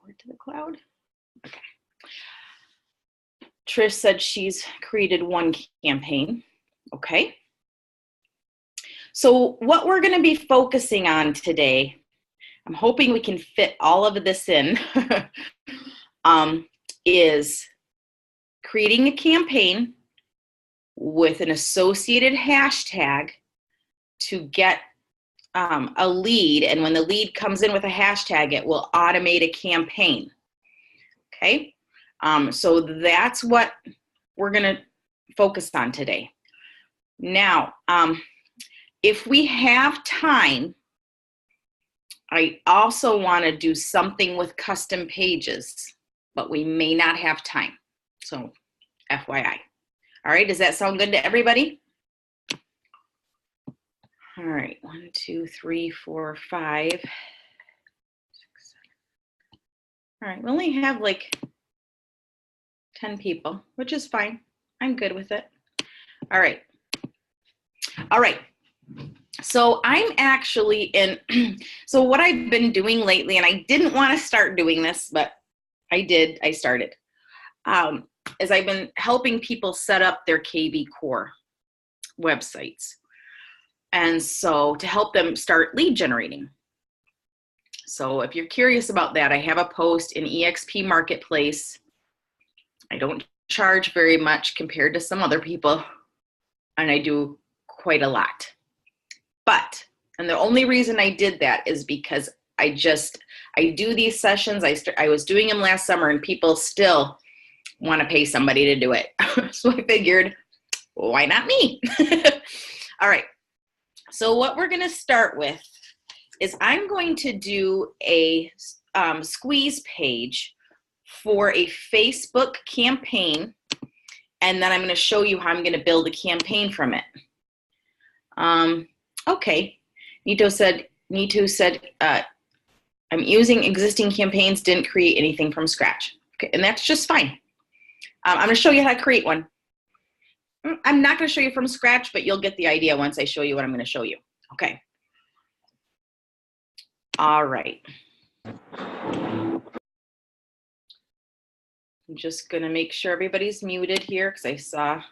Forward to the cloud. Okay. Trish said she's created one campaign. Okay. So what we're going to be focusing on today, I'm hoping we can fit all of this in, is creating a campaign with an associated hashtag to get a lead. And when the lead comes in with a hashtag, it will automate a campaign. Okay. So that's what we're going to focus on today. Now, if we have time, I also want to do something with custom pages, but we may not have time. So FYI. All right, does that sound good to everybody? All right, 1, 2, 3, 4, 5, 6, 7. All right, we only have like 10 people, which is fine. I'm good with it. All right. All right. So I'm actually in, so what I've been doing lately, and I didn't want to start doing this, but I did, I started, is I've been helping people set up their kvCore websites. And so to help them start lead generating. So if you're curious about that, I have a post in EXP Marketplace. I don't charge very much compared to some other people, and I do quite a lot. But, and the only reason I did that is because I do these sessions. I was doing them last summer, and people still want to pay somebody to do it. So I figured, why not me? All right. So what we're going to start with is I'm going to do a squeeze page for a Facebook campaign, and then I'm going to show you how I'm going to build a campaign from it. Okay, Nito said, I'm using existing campaigns, didn't create anything from scratch. Okay, and that's just fine. I'm going to show you how to create one. I'm not going to show you from scratch, but you'll get the idea once I show you what I'm going to show you. Okay. All right. I'm just going to make sure everybody's muted here because I saw.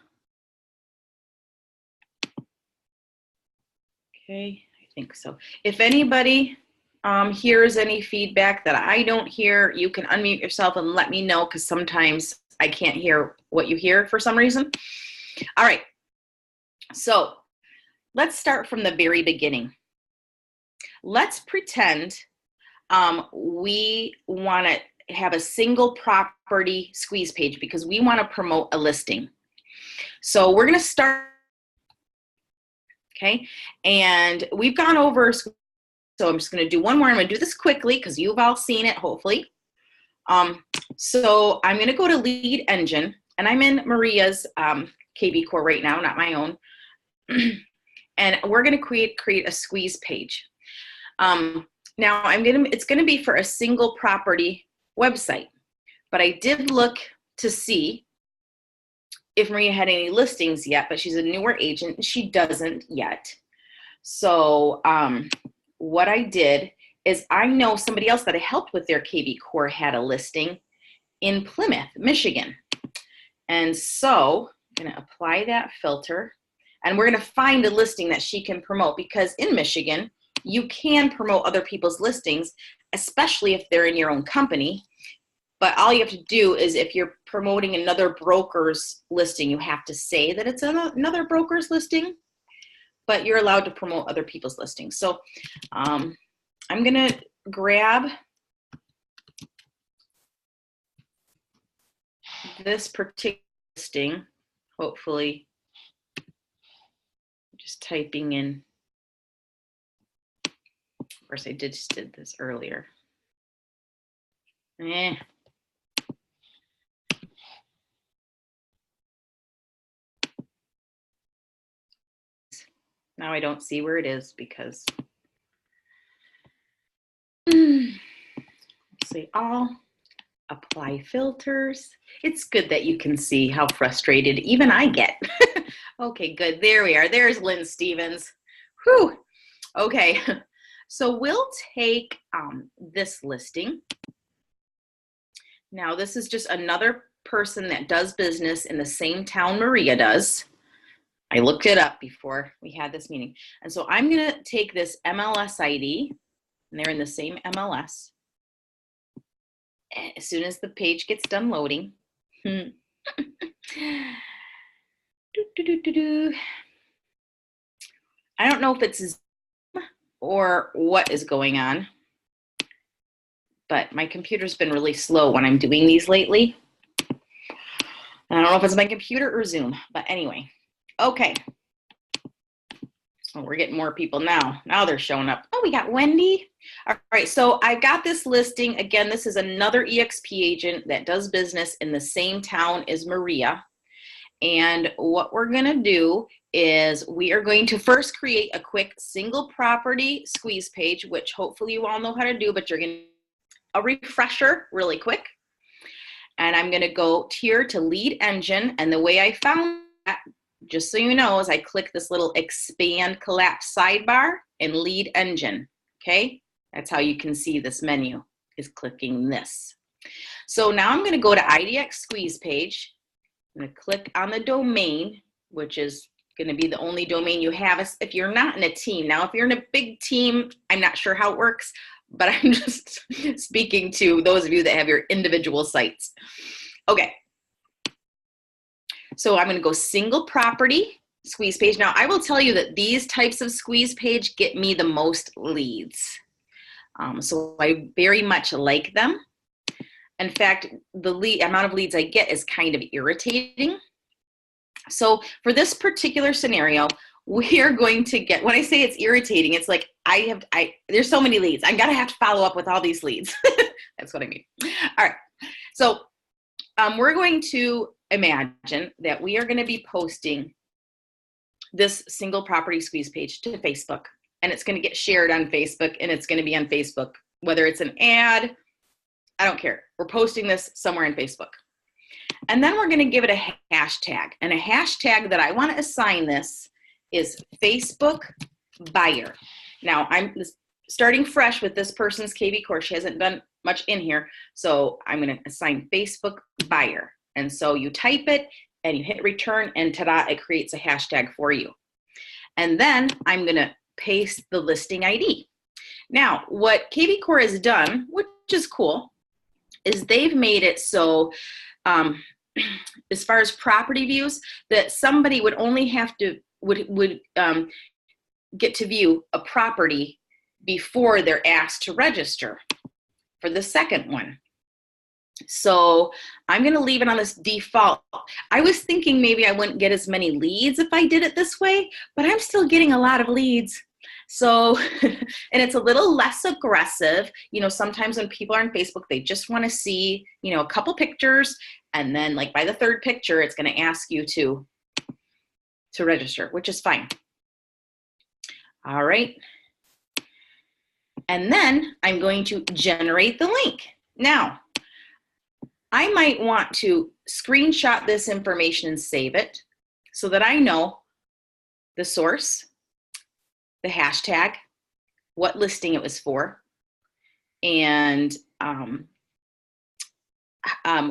Okay, I think so. If anybody hears any feedback that I don't hear, you can unmute yourself and let me know, because sometimes I can't hear what you hear for some reason. All right, so let's start from the very beginning. Let's pretend we want to have a single property squeeze page because we want to promote a listing. So we're going to start, okay, and we've gone over, so I'm just going to do one more. I'm going to do this quickly because you've all seen it, hopefully. So I'm going to go to Lead Engine, and I'm in Maria's kvCore right now, not my own. And we're going to create a squeeze page. Now it's going to be for a single property website, but I did look to see if Maria had any listings yet, but she's a newer agent and she doesn't yet. So what I did is, I know somebody else that I helped with their kvCore had a listing in Plymouth, Michigan. And so I'm going to apply that filter, and we're going to find a listing that she can promote, because in Michigan, you can promote other people's listings, especially if they're in your own company. But all you have to do is, if you're promoting another broker's listing, you have to say that it's another broker's listing, but you're allowed to promote other people's listings. So I'm going to grab this particular listing, hopefully, just typing in. Of course, I just did this earlier. Now I don't see where it is because, say all, apply filters. It's good that you can see how frustrated even I get. Okay, good. There we are. There's Lynn Stevens. Whew. Okay. So we'll take this listing Now, this is just another person that does business in the same town Maria does. I looked it up before we had this meeting. And so I'm going to take this MLS ID, and they're in the same MLS. As soon as the page gets done loading. I don't know if it's Zoom or what is going on, but my computer's been really slow when I'm doing these lately. I don't know if it's my computer or Zoom, but anyway. Okay. Oh, we're getting more people now. Now they're showing up. Oh, we got Wendy. All right, so I got this listing. Again, this is another EXP agent that does business in the same town as Maria. And what we're gonna do is we are going to first create a quick single property squeeze page, which hopefully you all know how to do, but you're gonna a refresher really quick. And I'm gonna go here to lead engine. And the way I found that, just so you know, is I click this little expand collapse sidebar and lead engine, okay? That's how you can see this menu, is clicking this. So now I'm gonna go to IDX squeeze page. I'm gonna click on the domain, which is gonna be the only domain you have if you're not in a team. Now, if you're in a big team, I'm not sure how it works, but I'm just speaking to those of you that have your individual sites. Okay. So I'm gonna go single property squeeze page. Now I will tell you that these types of squeeze page get me the most leads. So I very much like them. In fact, the amount of leads I get is kind of irritating. So for this particular scenario, we are going to get, when I say it's irritating, it's like there's so many leads. I'm gonna have to follow up with all these leads. That's what I mean. All right, so we're going to imagine that we are gonna be posting this single property squeeze page to Facebook, and it's gonna get shared on Facebook, and it's gonna be on Facebook, whether it's an ad, I don't care. We're posting this somewhere in Facebook. And then we're gonna give it a hashtag, and a hashtag that I wanna assign this is Facebook buyer. Now I'm starting fresh with this person's kvCore. She hasn't done much in here. So I'm gonna assign Facebook buyer. And so you type it and you hit return, and ta-da, it creates a hashtag for you. And then I'm gonna paste the listing ID. Now, what kvCore has done, which is cool, is they've made it so as far as property views, that somebody would only have to get to view a property before they're asked to register for the second one. So I'm going to leave it on this default. I was thinking maybe I wouldn't get as many leads if I did it this way, but I'm still getting a lot of leads. So, and it's a little less aggressive. You know, sometimes when people are on Facebook, they just want to see, you know, a couple pictures, and then like by the third picture, it's going to ask you to register, which is fine. All right. And then I'm going to generate the link. Now, I might want to screenshot this information and save it so that I know the source, the hashtag, what listing it was for, and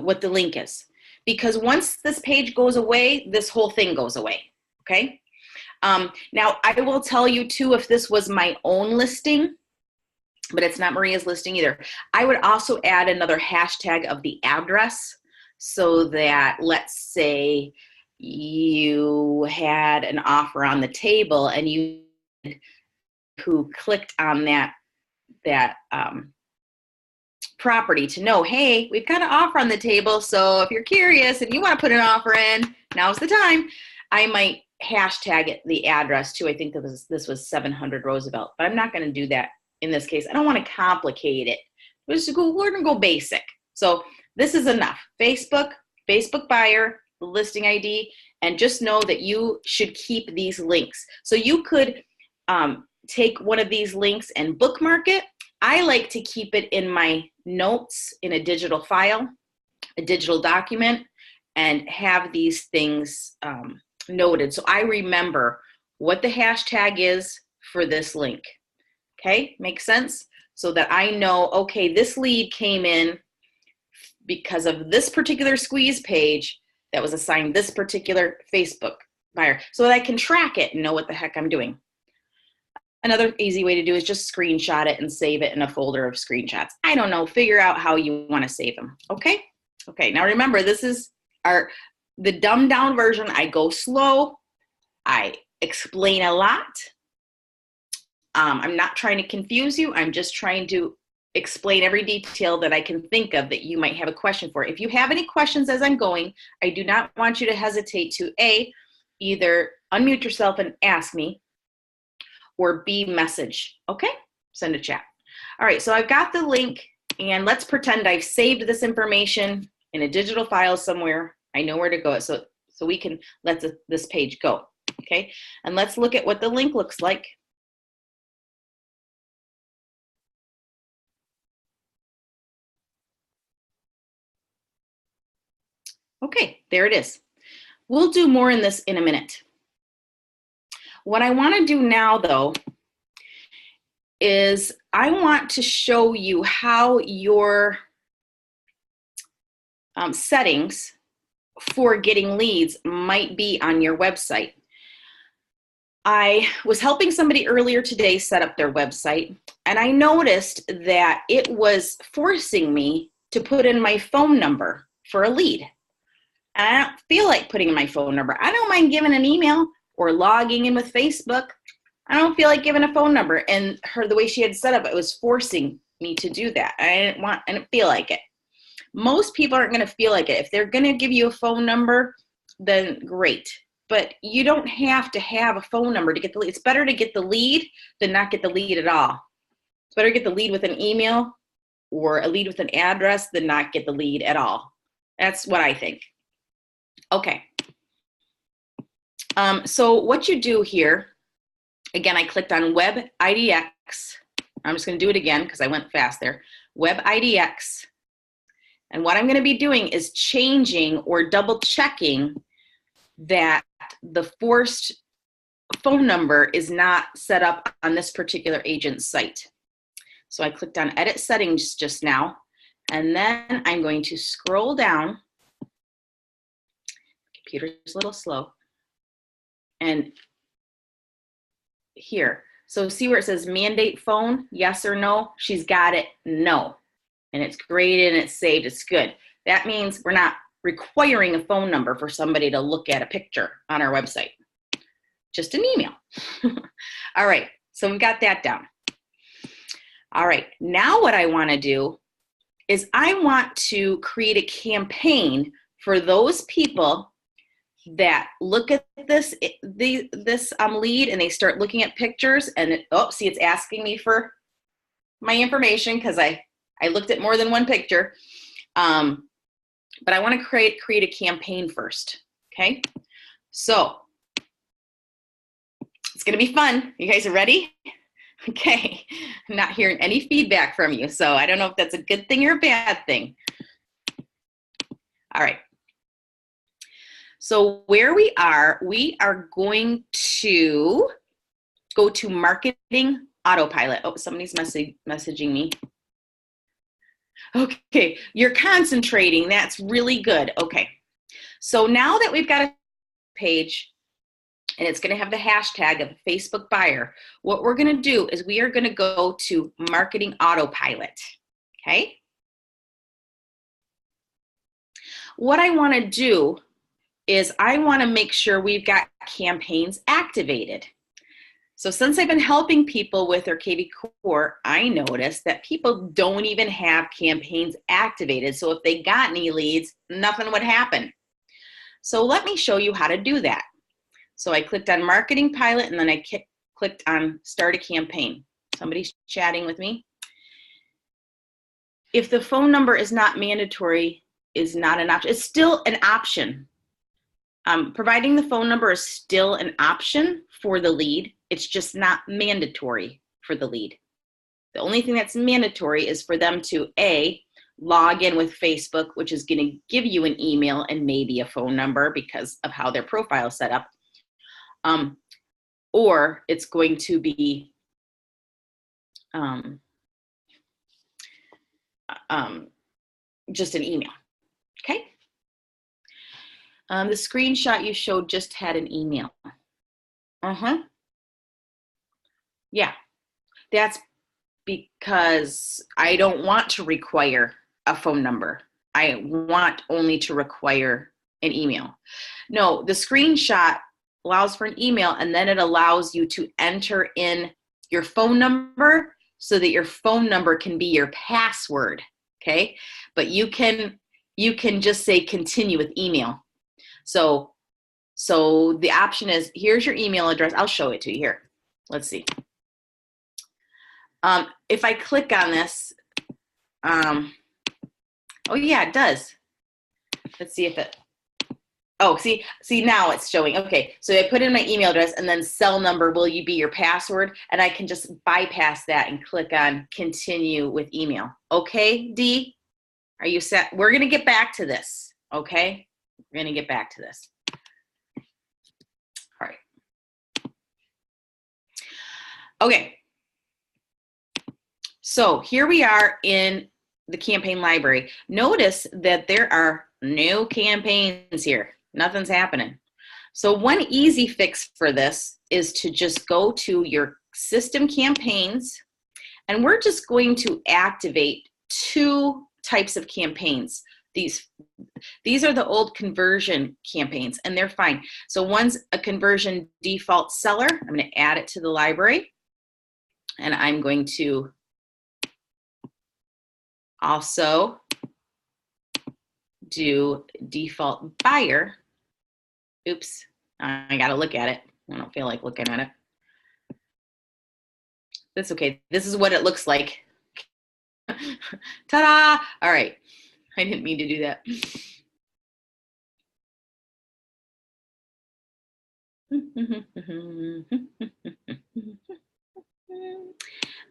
what the link is. Because once this page goes away, this whole thing goes away, okay? Now, I will tell you too, if this was my own listing, but it's not Maria's listing either, I would also add another hashtag of the address, so that, let's say you had an offer on the table and you who clicked on that property to know, hey, we've got an offer on the table, so if you're curious and you want to put an offer in, now's the time. I might hashtag it, the address too. I think this was 700 Roosevelt, but I'm not going to do that in this case. I don't want to complicate it. We're going to go basic. So this is enough. Facebook buyer, listing ID, and just know that you should keep these links. So you could take one of these links and bookmark it. I like to keep it in my notes in a digital file, a digital document, and have these things noted. So I remember what the hashtag is for this link. Okay, makes sense? So that I know, okay, this lead came in because of this particular squeeze page that was assigned this particular Facebook buyer, so that I can track it and know what the heck I'm doing. Another easy way to do is just screenshot it and save it in a folder of screenshots. I don't know, figure out how you want to save them, okay? Okay, now remember, this is the dumbed down version. I go slow, I explain a lot. I'm not trying to confuse you, I'm just trying to explain every detail that I can think of that you might have a question for. If you have any questions as I'm going, I do not want you to hesitate to either unmute yourself and ask me, or B, message, okay? Send a chat. All right, so I've got the link, and let's pretend I've saved this information in a digital file somewhere. I know where to go, so we can let this page go, okay? And let's look at what the link looks like. Okay, there it is. We'll do more in this in a minute. What I want to do now, though, is I want to show you how your settings for getting leads might be on your website. I was helping somebody earlier today set up their website, and I noticed that it was forcing me to put in my phone number for a lead. And I don't feel like putting in my phone number. I don't mind giving an email or logging in with Facebook. I don't feel like giving a phone number. And the way she had set up, it was forcing me to do that. I didn't feel like it. Most people aren't going to feel like it. If they're going to give you a phone number, then great. But you don't have to have a phone number to get the lead. It's better to get the lead than not get the lead at all. It's better to get the lead with an email or a lead with an address than not get the lead at all. That's what I think. Okay. So what you do here, again, I clicked on Web IDX. I'm just going to do it again because I went fast there. Web IDX. And what I'm going to be doing is changing or double checking that the forced phone number is not set up on this particular agent's site. So I clicked on Edit Settings just now, and then I'm going to scroll down. Computer's a little slow. And here, so see where it says mandate phone, yes or no? She's got it, no. And it's graded and it's saved, it's good. That means we're not requiring a phone number for somebody to look at a picture on our website. Just an email. All right, so we've got that down. All right, now what I want to do is I want to create a campaign for those people that look at this lead and they start looking at pictures and see, it's asking me for my information because I looked at more than one picture. But I want to create a campaign first, okay? So it's going to be fun. You guys are ready? Okay, I'm not hearing any feedback from you, so I don't know if that's a good thing or a bad thing. All right. So where we are going to go to Marketing Autopilot. Oh, somebody's messaging me. Okay, you're concentrating. That's really good. Okay, so now that we've got a page and it's going to have the hashtag of Facebook buyer, what we're going to do is we are going to go to Marketing Autopilot. Okay. What I want to do is I want to make sure we've got campaigns activated. So since I've been helping people with their kvCore, I noticed that people don't even have campaigns activated. So if they got any leads, nothing would happen. So let me show you how to do that. So I clicked on Marketing Pilot and then I clicked on Start a Campaign. Somebody's chatting with me. If the phone number is not mandatory, is not an option, it's still an option. Providing the phone number is still an option for the lead. It's just not mandatory for the lead. The only thing that's mandatory is for them to log in with Facebook, which is going to give you an email and maybe a phone number because of how their profile is set up. Or it's going to be just an email, okay? The screenshot you showed just had an email. Yeah, that's because I don't want to require a phone number. I want only to require an email. No, the screenshot allows for an email, and then it allows you to enter in your phone number so that your phone number can be your password, okay? But you can just say continue with email. So the option is, here's your email address. I'll show it to you here. Let's see. If I click on this, oh yeah, it does. Let's see if it, oh, see now it's showing. Okay, so I put in my email address and then cell number, will you be your password? And I can just bypass that and click on continue with email. Okay, Dee, are you set? We're gonna get back to this, okay? We're gonna get back to this. All right. Okay. So here we are in the campaign library. Notice that there are no campaigns here. Nothing's happening. So one easy fix for this is to just go to your system campaigns, and we're just going to activate 2 types of campaigns. These are the old conversion campaigns, and they're fine. So one's a conversion default seller. I'm going to add it to the library, and I'm going to also do default buyer. Oops, I got to look at it. I don't feel like looking at it. That's okay. This is what it looks like. Ta-da! All right. I didn't mean to do that.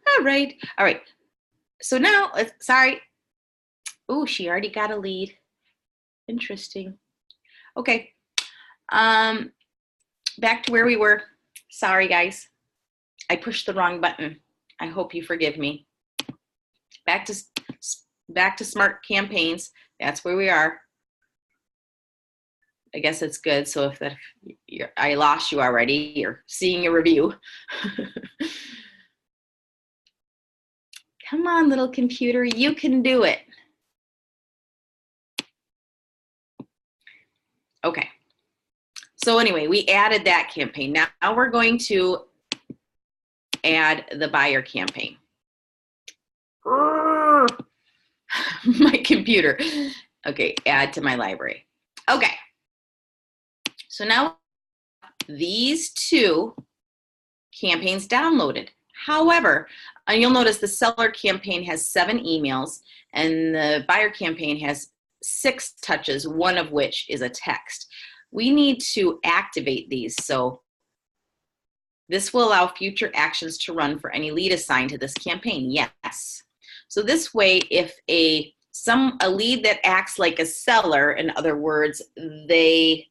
All right. All right. So now, sorry. Oh, she already got a lead. Interesting. Okay. Back to where we were. Sorry, guys. I pushed the wrong button. I hope you forgive me. Back to smart campaigns. That's where we are. I guess it's good. So if I lost you already, you're seeing a review. Come on, little computer, you can do it. Okay. So anyway, we added that campaign. Now we're going to add the buyer campaign. My computer. Okay, add to my library. Okay. So now these 2 campaigns downloaded. However, you'll notice the seller campaign has 7 emails and the buyer campaign has 6 touches, one of which is a text. We need to activate these. So this will allow future actions to run for any lead assigned to this campaign. Yes. So this way, if a lead that acts like a seller, in other words, they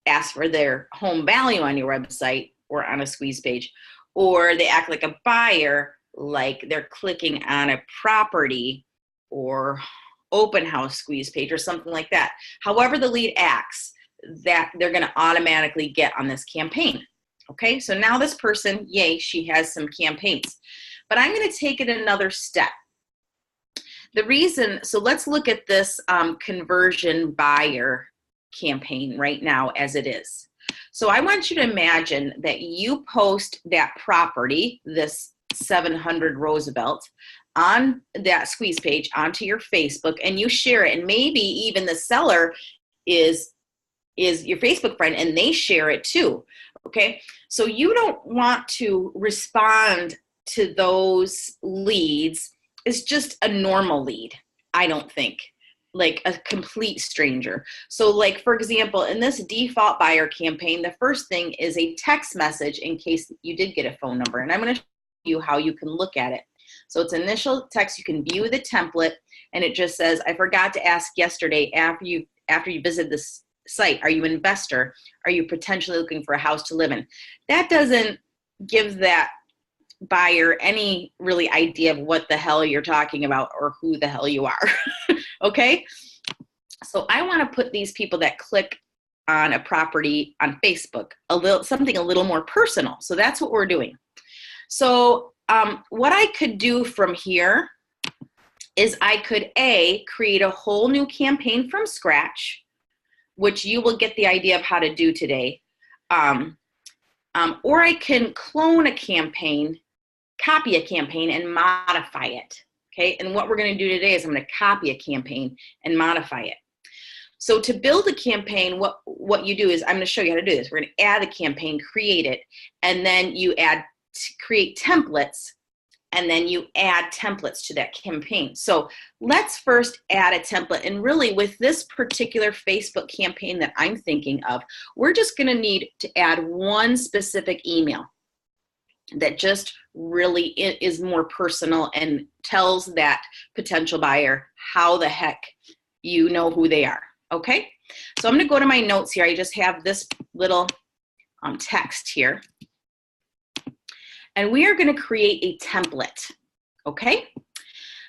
ask for their home value on your website or on a squeeze page, or they act like a buyer, like they're clicking on a property or open house squeeze page or something like that. However the lead acts, that they're going to automatically get on this campaign. Okay, so now this person, yay, she has some campaigns. But I'm going to take it another step. The reason, so let's look at this conversion buyer campaign right now as it is. So I want you to imagine that you post that property, this 700 Roosevelt, on that squeeze page onto your Facebook, and you share it, and maybe even the seller is your Facebook friend and they share it too. Okay, so you don't want to respond to those leads as just a normal lead, I don't think, like a complete stranger. So like, for example, in this default buyer campaign, the first thing is a text message in case you did get a phone number. And I'm going to show you how you can look at it. So it's initial text. You can view the template, and it just says, I forgot to ask yesterday after you visit this site, are you an investor? Are you potentially looking for a house to live in? That doesn't give that buyer any really idea of what the hell you're talking about or who the hell you are. Okay? So I want to put these people that click on a property on Facebook, something a little more personal. So that's what we're doing. So what I could do from here is I could create a whole new campaign from scratch, which you will get the idea of how to do today. Or I can clone a campaign, copy a campaign, and modify it. Okay, and what we're going to do today is I'm going to copy a campaign and modify it. So to build a campaign, what you do is, I'm going to show you how to do this. We're going to add a campaign, create it, and then you create templates, and then you add templates to that campaign. So let's first add a template. And really with this particular Facebook campaign that I'm thinking of, we're just going to need to add one specific email that just really is more personal and tells that potential buyer how the heck you know who they are. Okay, so I'm going to go to my notes here. I just have this little text here. And we are going to create a template. Okay,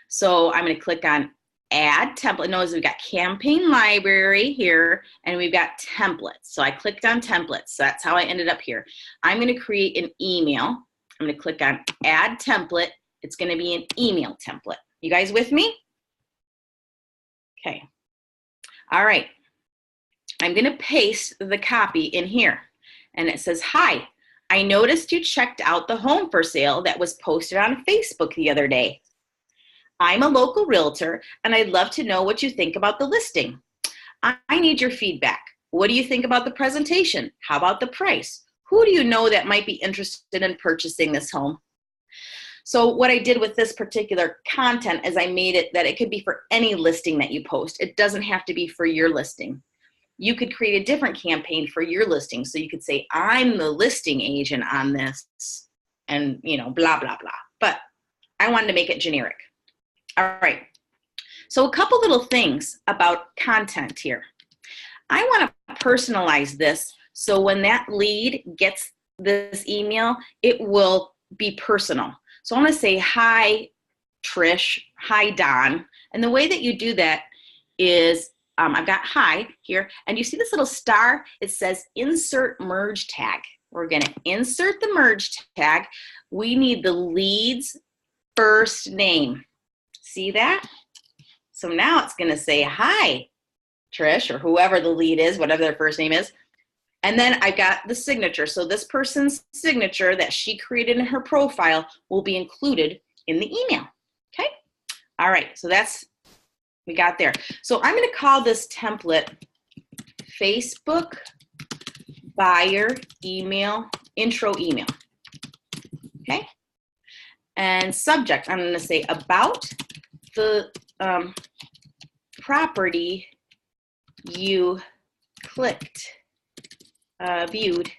so I'm going to click on Add Template. Notice we've got Campaign Library here, and we've got templates. So I clicked on templates. So that's how I ended up here. I'm going to create an email. I'm going to click on Add Template. It's going to be an email template. You guys with me? Okay. All right, I'm going to paste the copy in here, and it says, "Hi, I noticed you checked out the home for sale that was posted on Facebook the other day. I'm a local realtor, and I'd love to know what you think about the listing. I need your feedback. What do you think about the presentation? How about the price? Who do you know that might be interested in purchasing this home?" So what I did with this particular content is I made it that it could be for any listing that you post. It doesn't have to be for your listing. You could create a different campaign for your listing. So you could say, "I'm the listing agent on this," and blah, blah, blah. But I wanted to make it generic. All right. So a couple little things about content here. I want to personalize this so when that lead gets this email, it will be personal. So I want to say, "Hi, Trish. Hi, Don." And the way that you do that is I've got "hi" here, and you see this little star? It says Insert Merge Tag. We're going to insert the merge tag. We need the lead's first name. See that? So now it's going to say, "Hi, Trish," or whoever the lead is, whatever their first name is. And then I've got the signature. So this person's signature that she created in her profile will be included in the email. Okay? All right, so we got there. So I'm going to call this template Facebook Buyer Email, Intro Email. Okay? And subject, I'm going to say about the property you viewed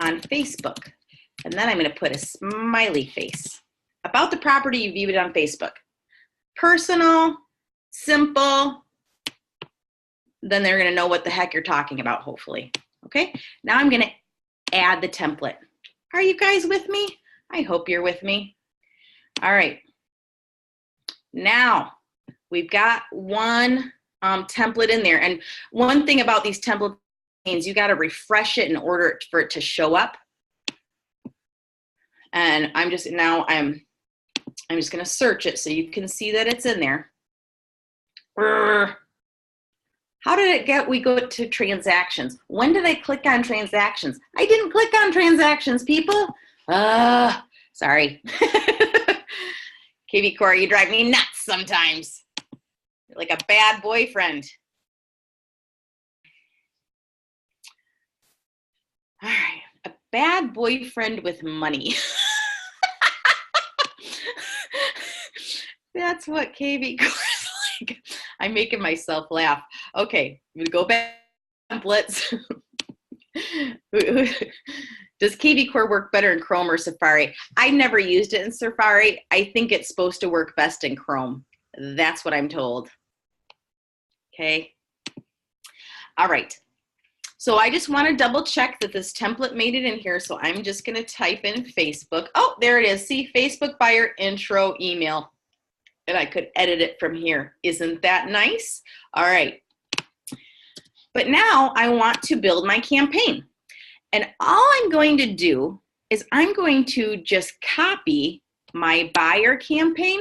on Facebook. And then I'm going to put a smiley face. About the property you viewed on Facebook. Personal, simple. Then they're going to know what the heck you're talking about, hopefully. Okay, now I'm going to add the template. Are you guys with me? I hope you're with me. All right. Now we've got one template in there. And one thing about these templates means you got to refresh it in order for it to show up. And I'm just going to search it so you can see that it's in there. How did it get? We go to transactions. When did I click on transactions? I didn't click on transactions, people. Sorry. kvCore, you drive me nuts sometimes. You're like a bad boyfriend. All right, a bad boyfriend with money. That's what kvCore is like. I'm making myself laugh. Okay, I'm gonna go back to templates. Does kvCore work better in Chrome or Safari? I never used it in Safari. I think it's supposed to work best in Chrome. That's what I'm told. Okay. All right. So I just want to double check that this template made it in here. So I'm just going to type in Facebook. Oh, there it is. See, Facebook Buyer Intro Email. and I could edit it from here. Isn't that nice? All right. But now I want to build my campaign. And all I'm going to do is I'm going to just copy my buyer campaign.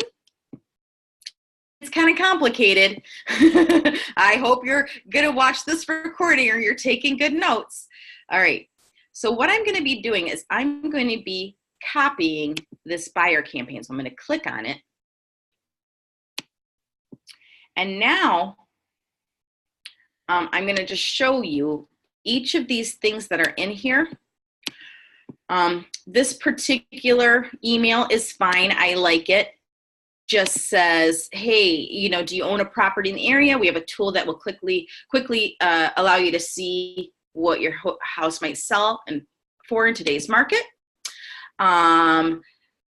It's kind of complicated. I hope you're going to watch this recording or you're taking good notes. All right. So what I'm going to be doing is I'm going to be copying this buyer campaign. So I'm going to click on it. And now I'm going to just show you each of these things that are in here. This particular email is fine. I like it. Just says, hey, you know, do you own a property in the area? We have a tool that will quickly allow you to see what your house might sell for in today's market.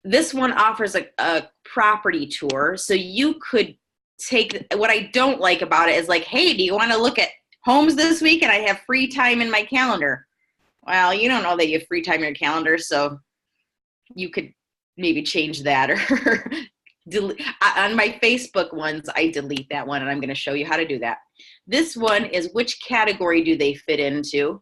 This one offers a property tour. So you could take, what I don't like about it is like, hey, do you want to look at homes this week? And I have free time in my calendar. Well, you don't know that you have free time in your calendar, so you could maybe change that or delete. On my Facebook ones, I delete that one, and I'm going to show you how to do that. This one is which category do they fit into?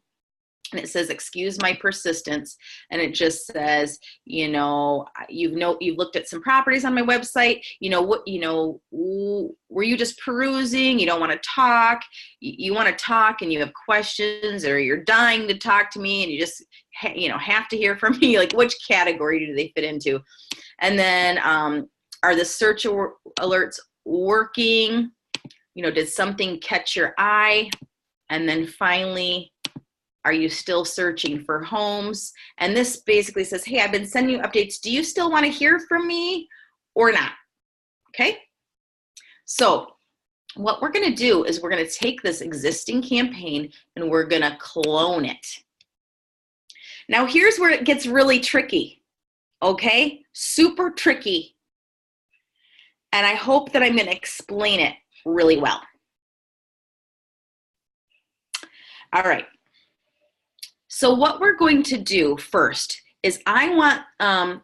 And it says, excuse my persistence. And it just says, you know, you've looked at some properties on my website. Were you just perusing? You don't want to talk. You want to talk and you have questions, or you're dying to talk to me and you just, have to hear from me. Like, which category do they fit into? And then, are the search alerts working? Did something catch your eye? And then finally, are you still searching for homes? And this basically says, hey, I've been sending you updates. Do you still want to hear from me or not? Okay. So what we're going to do is we're going to take this existing campaign and we're going to clone it. Now here's where it gets really tricky. Okay. Super tricky. And I hope that I'm going to explain it really well. All right. So what we're going to do first is I want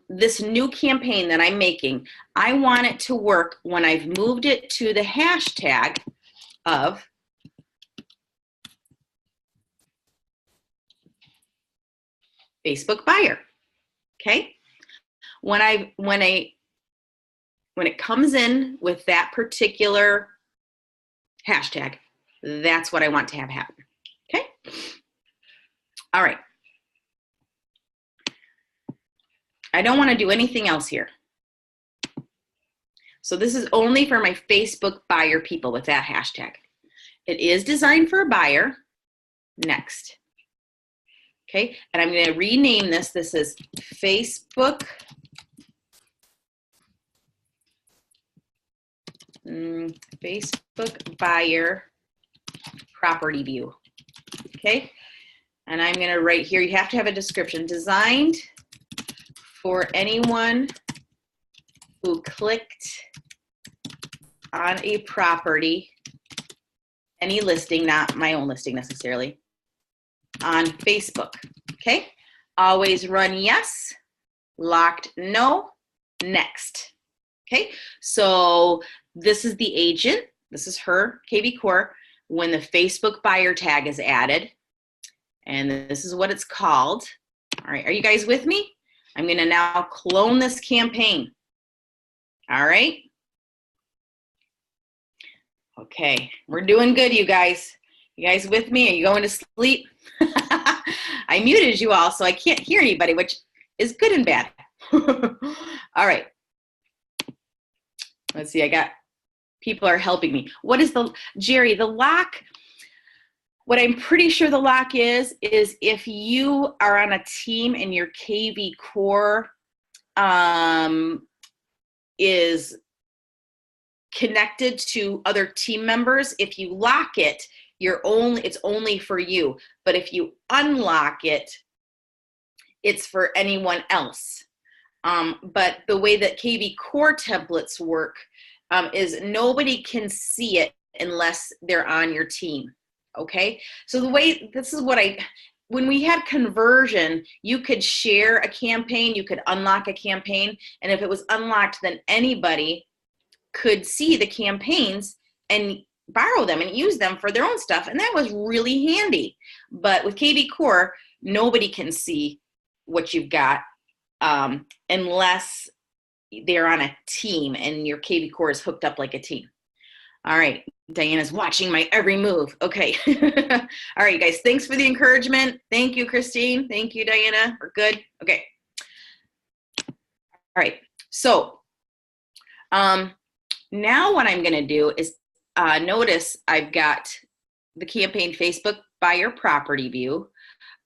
this new campaign that I'm making, I want it to work when I've moved it to the hashtag of Facebook buyer. Okay? When it comes in with that particular hashtag, that's what I want to have happen. Okay? All right. I don't want to do anything else here. So this is only for my Facebook buyer people with that hashtag. It is designed for a buyer. Next. Okay, and I'm going to rename this. This is Facebook buyer property view. Okay. And I'm going to write here, you have to have a description. Designed for anyone who clicked on a property, any listing, not my own listing necessarily, on Facebook. Okay? Always run yes, locked no, next. Okay? So this is the agent. This is her, kvCore, when the Facebook buyer tag is added. And this is what it's called. All right, are you guys with me? I'm going to now clone this campaign. All right. Okay, we're doing good, you guys. You guys with me? Are you going to sleep? I muted you all, so I can't hear anybody, which is good and bad. All right. Let's see, people are helping me. What is Jerry, the lock? What I'm pretty sure the lock is if you are on a team and your kvCore is connected to other team members, if you lock it, it's only for you. But if you unlock it, it's for anyone else. But the way that kvCore templates work is nobody can see it unless they're on your team. Okay, so when we had conversion, you could share a campaign, you could unlock a campaign, and if it was unlocked, then anybody could see the campaigns and borrow them and use them for their own stuff. And that was really handy. But with kvCore, nobody can see what you've got unless they're on a team and your kvCore is hooked up like a team. All right, Diana's watching my every move. Okay. All right, you guys, thanks for the encouragement. Thank you, Christine. Thank you, Diana. We're good. Okay. All right, so now what I'm gonna do is notice I've got the campaign Facebook buyer property view.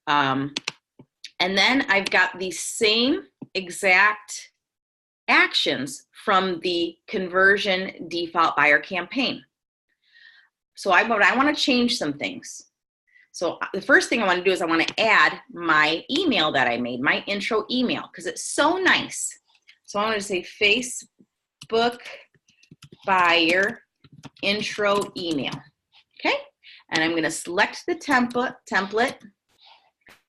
And then I've got the same exact actions from the conversion default buyer campaign. So I want to change some things. So the first thing I want to do is I want to add my email that I made, my intro email, because it's so nice. So I want to say Facebook buyer intro email. Okay. And I'm going to select the template,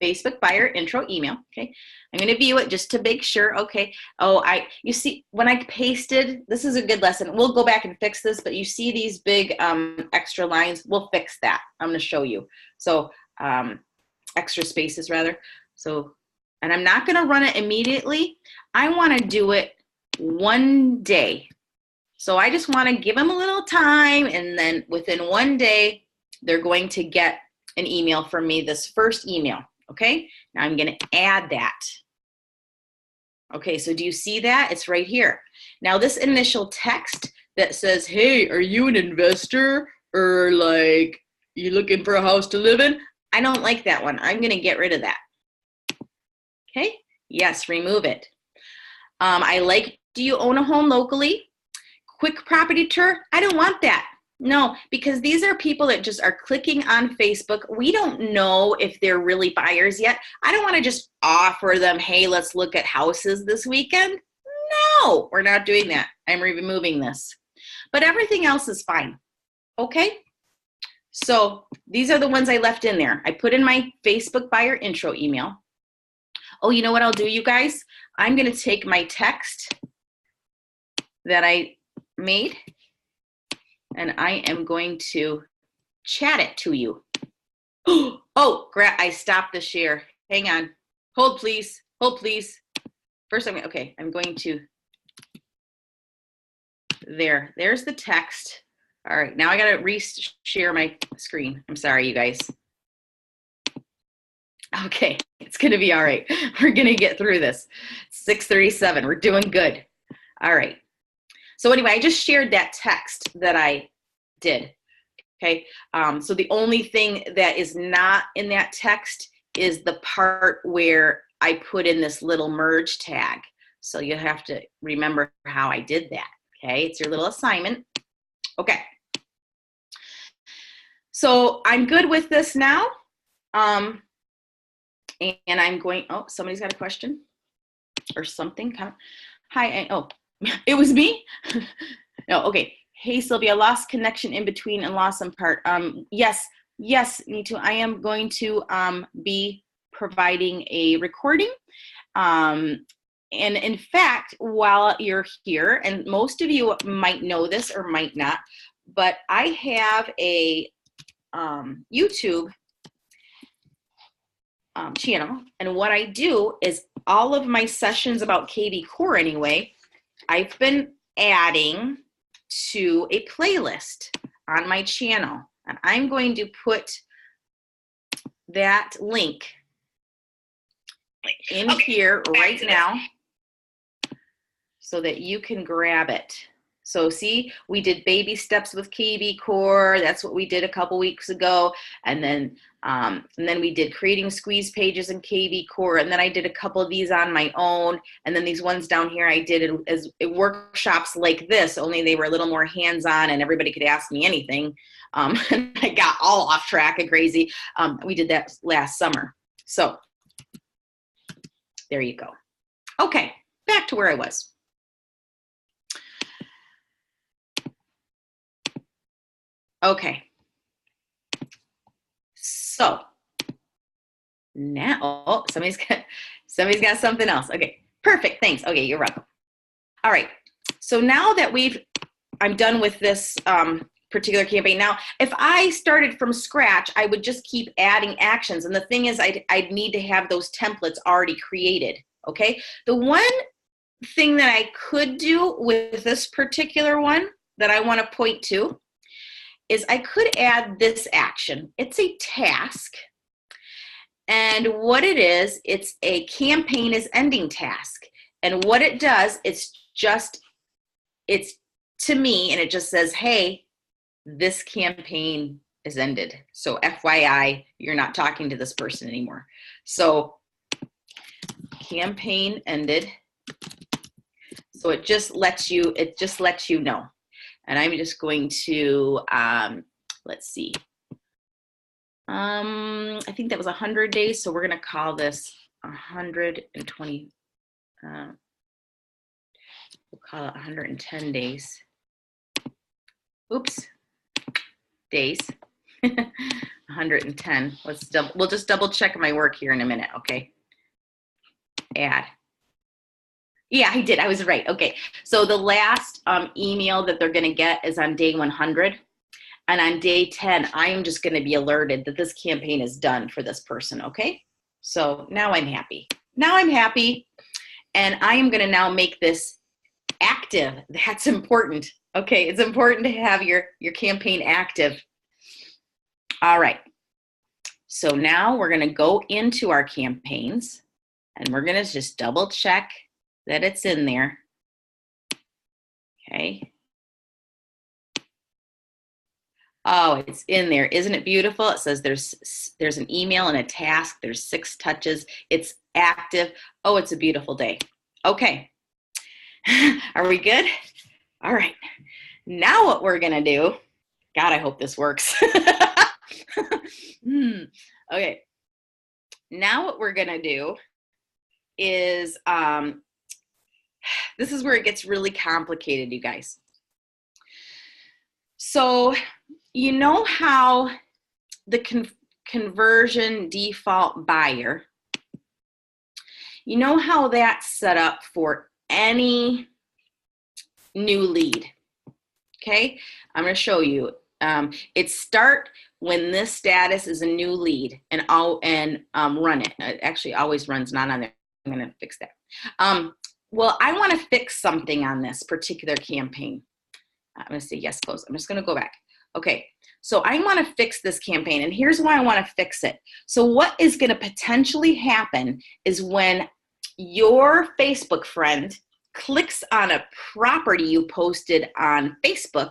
Facebook buyer intro email. Okay. I'm going to view it just to make sure. Okay. Oh, you see when I pasted, this is a good lesson. We'll go back and fix this, but you see these big extra lines. We'll fix that. I'm going to show you. So extra spaces rather. So, and I'm not going to run it immediately. I want to do it one day. So I just want to give them a little time, and then within one day, they're going to get an email from me, this first email. Okay, now I'm going to add that. Okay, so do you see that? It's right here. Now this initial text that says, hey, are you an investor? Or like, you looking for a house to live in? I don't like that one. I'm going to get rid of that. Okay, yes, remove it. I like, do you own a home locally? Quick property tour? I don't want that. No, because these are people that just are clicking on Facebook. We don't know if they're really buyers yet. I don't want to just offer them, hey, let's look at houses this weekend. No, we're not doing that. I'm removing this. But everything else is fine. Okay? So these are the ones I left in there. I put in my Facebook buyer intro email. Oh, you know what I'll do, you guys? I'm going to take my text that I made, and I am going to chat it to you. Oh, I stopped the share. Hang on. Hold, please. Hold, please. First, I'm going to, there's the text. All right, now I got to re-share my screen. I'm sorry, you guys. Okay, it's going to be all right. We're going to get through this. 6:37. We're doing good. All right. So anyway, I just shared that text that I did. Okay. So the only thing that is not in that text is the part where I put in this little merge tag. So you have to remember how I did that. Okay. It's your little assignment. Okay. So I'm good with this now. And I'm going, oh, somebody's got a question or something. Hi. Oh, it was me. No. Okay. Hey, Sylvia, lost connection in between and lost some part. Yes, me too. I am going to be providing a recording. And in fact, while you're here, and most of you might know this or might not, but I have a YouTube channel. And what I do is all of my sessions about kvCore anyway, I've been adding to a playlist on my channel. And I'm going to put that link in here right now so that you can grab it. So see, we did baby steps with kvCore. That's what we did a couple weeks ago. And then we did creating squeeze pages in kvCore. And then I did a couple of these on my own. And then these ones down here, I did it as workshops like this, only they were a little more hands-on and everybody could ask me anything. And I got all off track and crazy. We did that last summer. So there you go. Okay, back to where I was. Okay, so now, oh, somebody's got something else. Okay, perfect, thanks. Okay, you're welcome. All right, so now that we've I'm done with this particular campaign. Now, if I started from scratch, I would just keep adding actions. And the thing is, I'd need to have those templates already created, okay? The one thing that I could do with this particular one that I want to point to is I could add this action. It's a task. And what it is, it's a campaign is ending task. And what it does, it's to me, and it just says, hey, this campaign is ended. So FYI, you're not talking to this person anymore. So campaign ended. So it just lets you know. And I'm just going to, let's see. I think that was 100 days. So we're going to call this 120. We'll call it 110 days. Oops. Days. 110. We'll just double check my work here in a minute. Okay. Add. Yeah, I did. I was right. Okay. So the last email that they're going to get is on day 100. And on day 10, I am just going to be alerted that this campaign is done for this person. Okay. So now I'm happy. Now I'm happy. And I am going to now make this active. That's important. Okay. It's important to have your campaign active. All right. So now we're going to go into our campaigns and we're going to just double check that it's in there. Okay. Oh, it's in there. Isn't it beautiful? It says there's an email and a task. There's 6 touches. It's active. Oh, it's a beautiful day. Okay. Are we good? All right. Now what we're going to do, God, I hope this works. Okay. Now what we're going to do is, this is where it gets really complicated, you guys. So, you know how the conversion default buyer, you know how that's set up for any new lead. Okay, I'm going to show you. It start when this status is a new lead and run it. It actually always runs not on there. I'm going to fix that. Well, I want to fix something on this particular campaign. I'm going to say yes, close. I'm just going to go back. Okay, so I want to fix this campaign, and here's why I want to fix it. So what is going to potentially happen is when your Facebook friend clicks on a property you posted on Facebook,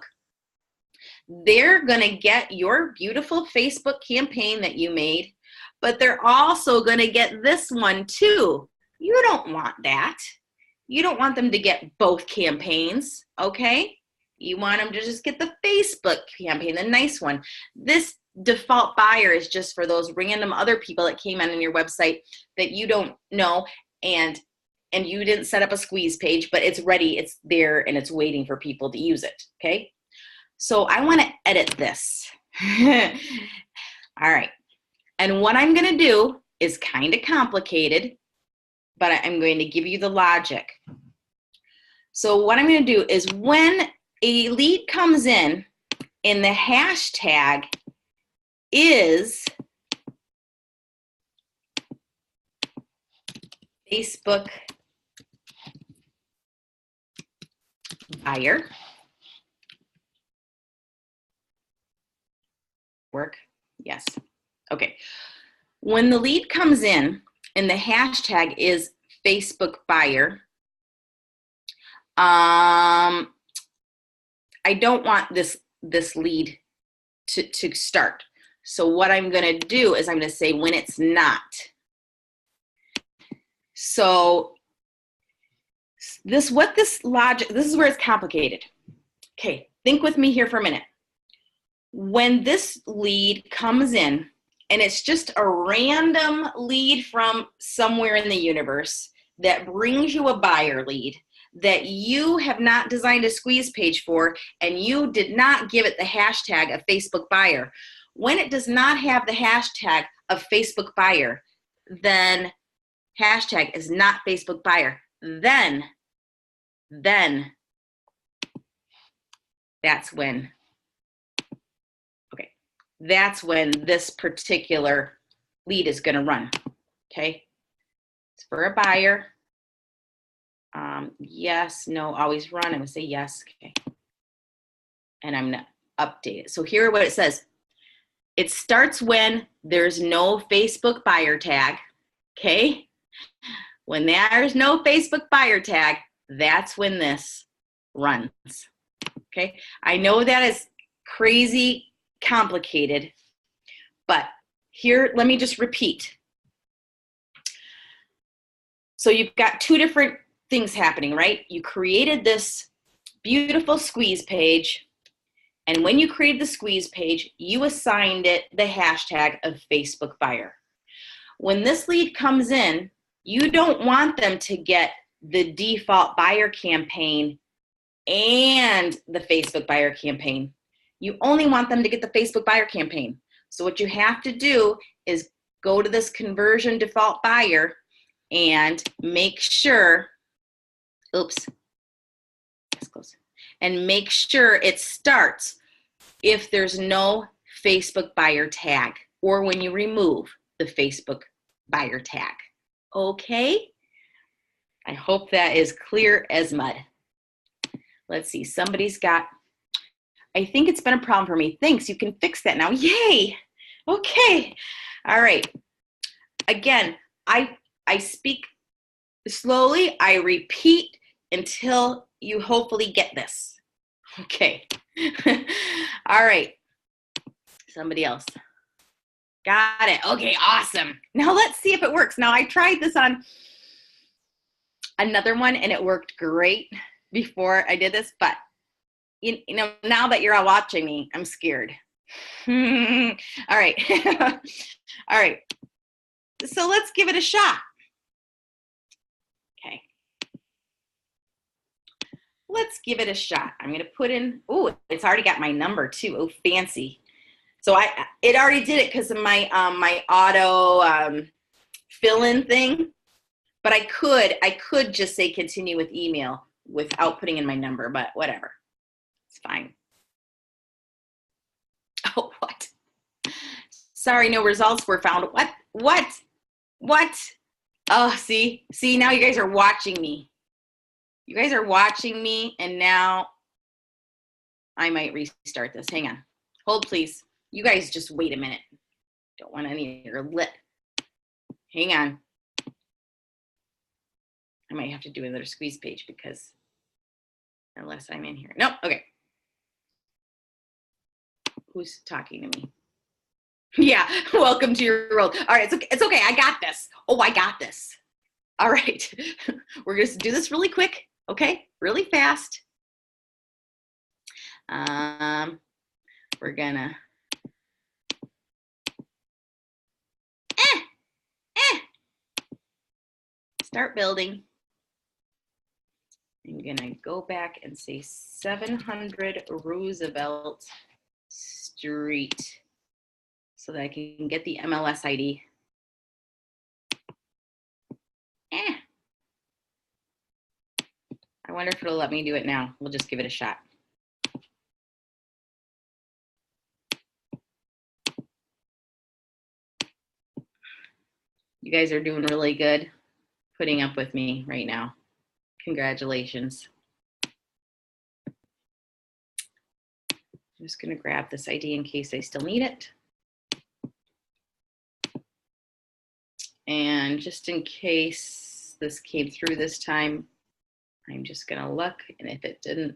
they're going to get your beautiful Facebook campaign that you made, but they're also going to get this one too. You don't want that. You don't want them to get both campaigns, okay? You want them to just get the Facebook campaign, the nice one. This default buyer is just for those random other people that came on your website that you don't know, and you didn't set up a squeeze page, but it's ready, it's there, and it's waiting for people to use it, okay? So I want to edit this. All right. And what I'm going to do is kind of complicated, but I'm going to give you the logic. So what I'm going to do is when a lead comes in and the hashtag is Facebook buyer. Work? Yes. Okay. When the lead comes in and the hashtag is Facebook buyer, I don't want this lead to start. So what I'm going to do is I'm going to say when it's not. So this is where it's complicated. Okay, think with me here for a minute. When this lead comes in and it's just a random lead from somewhere in the universe that brings you a buyer lead that you have not designed a squeeze page for, and you did not give it the hashtag of Facebook buyer. When it does not have the hashtag of Facebook buyer, then hashtag is not Facebook buyer. Then that's when, okay, that's when this particular lead is going to run. Okay. It's for a buyer. Yes, no, always run. I'm going to say yes. Okay. And I'm going to update it. So here what it says. It starts when there's no Facebook buyer tag. Okay. When there's no Facebook buyer tag, that's when this runs. Okay. I know that is crazy complicated, but here, let me just repeat. So you've got two different things happening, right? You created this beautiful squeeze page. And when you created the squeeze page, you assigned it the hashtag of Facebook buyer. When this lead comes in, you don't want them to get the default buyer campaign and the Facebook buyer campaign. You only want them to get the Facebook buyer campaign. So what you have to do is go to this conversion default buyer and make sure, oops, that's close. And make sure it starts if there's no Facebook buyer tag or when you remove the Facebook buyer tag. Okay? I hope that is clear as mud. Let's see, somebody's got, I think it's been a problem for me. Thanks, you can fix that now. Yay! Okay. All right. Again, I speak slowly. I repeat until you hopefully get this. Okay. All right. Somebody else. Got it. Okay, awesome. Now let's see if it works. Now I tried this on another one and it worked great before I did this, but you know, now that you're all watching me, I'm scared. All right. All right. So let's give it a shot. Okay. Let's give it a shot. I'm going to put in, oh, it's already got my number too. Oh, fancy. So it already did it because of my my auto fill-in thing. But I could just say continue with email without putting in my number, but whatever. It's fine. Oh, what? Sorry, no results were found. What? Oh, see, now you guys are watching me. You guys are watching me, and now I might restart this. Hang on. Hold, please. You guys just wait a minute. Don't want any of your lip. Hang on. I might have to do another squeeze page because unless I'm in here. Nope, okay. Who's talking to me? Yeah, welcome to your world. All right, it's okay. I got this. Oh, I got this. All right, we're going to do this really quick, okay? Really fast. We're gonna start building. I'm gonna go back and say 700 Roosevelt Street so that I can get the MLS ID. I wonder if it'll let me do it now. We'll just give it a shot. You guys are doing really good putting up with me right now. Congratulations. I'm just going to grab this ID in case I still need it. And just in case this came through this time, I'm just going to look. And if it didn't,